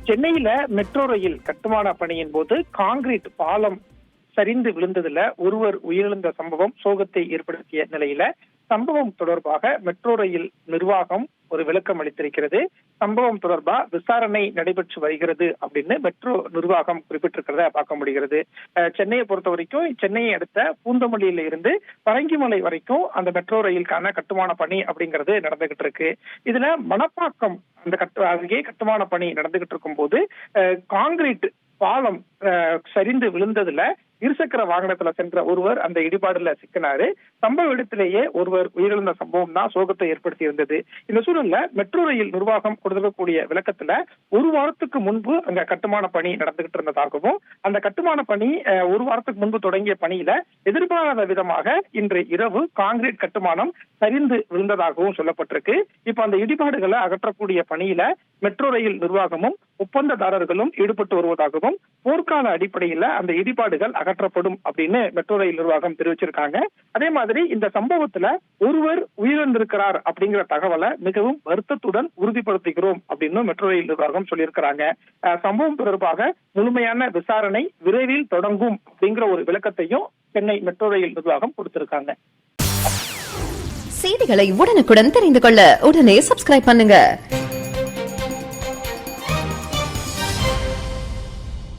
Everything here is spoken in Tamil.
சென்னையில மெட்ரோ ரயில் கட்டுமான பணியின் போது கான்கிரீட் பாலம் சரிந்து விழுந்ததுல ஒருவர் உயிரிழந்த சம்பவம் சோகத்தை ஏற்படுத்திய நிலையில சம்பவம் தொடர்பாக மெட்ரோ ரயில் நிர்வாகம் ஒரு விளக்கம் அளித்திருக்கிறது. சம்பவம் தொடர்பா விசாரணை நடைபெற்று வருகிறது அப்படின்னு மெட்ரோ நிர்வாகம் குறிப்பிட்டிருக்கிறத பார்க்க முடிகிறது. சென்னையை பொறுத்த வரைக்கும் சென்னையை அடுத்த பூந்தமல்லியில இருந்து பரங்கிமலை வரைக்கும் அந்த மெட்ரோ ரயிலுக்கான கட்டுமான பணி அப்படிங்கிறது நடந்துகிட்டு இருக்கு. இதுல மணப்பாக்கம் அந்த அருகே கட்டுமான பணி நடந்துகிட்டு இருக்கும் போது கான்கிரீட் பாலம் சரிந்து விழுந்ததுல இருசக்கர வாகனத்துல சென்ற ஒருவர் அந்த இடிபாடுல சிக்கினாரு. சம்பவ இடத்திலேயே ஒருவர் உயிரிழந்த சம்பவம் தான் சோகத்தை ஏற்படுத்தி இருந்தது. இந்த சூழல்ல மெட்ரோ ரயில் நிர்வாகம் கொடுக்கக்கூடிய விளக்கத்துல ஒரு வாரத்துக்கு முன்பு அங்க கட்டுமான பணி நடந்துகிட்டு இருந்ததாகவும் அந்த கட்டுமான பணி ஒரு வாரத்துக்கு முன்பு தொடங்கிய பணியில எதிர்பாராத விதமாக இன்று இரவு கான்கிரீட் கட்டுமானம் சரிந்து விழுந்ததாகவும் சொல்லப்பட்டிருக்கு. இப்ப அந்த இடிபாடுகளை அகற்றக்கூடிய பணியில மெட்ரோ ரயில் நிர்வாகமும் ஒப்பந்ததாரர்களும் ஈடுபட்டு வருவதாகவும் போர்க்கால அடிப்படையில அந்த இடிபாடுகள் அகற்றப்படும் அப்படின்னு மெட்ரோ ரயில் நிர்வாகம் தெரிவிச்சிருக்காங்க. அதே மாதிரி இந்த சம்பவத்துல ஒருவர் உயிரிழந்திருக்கிறார் அப்படிங்கிற தகவலை மிகவும் வருத்தத்துடன் உறுதிப்படுத்துகிறோம் அப்படின்னு மெட்ரோ ரயில் நிர்வாகம் சொல்லியிருக்கிறாங்க. சம்பவம் தொடர்பாக முழுமையான விசாரணை விரைவில் தொடங்கும் அப்படிங்கிற ஒரு விளக்கத்தையும் சென்னை மெட்ரோ ரயில் நிர்வாகம் கொடுத்திருக்காங்க. செய்திகளை உடனுக்குடன் தெரிந்து கொள்ள உடனே சப்ஸ்கிரைப் பண்ணுங்க.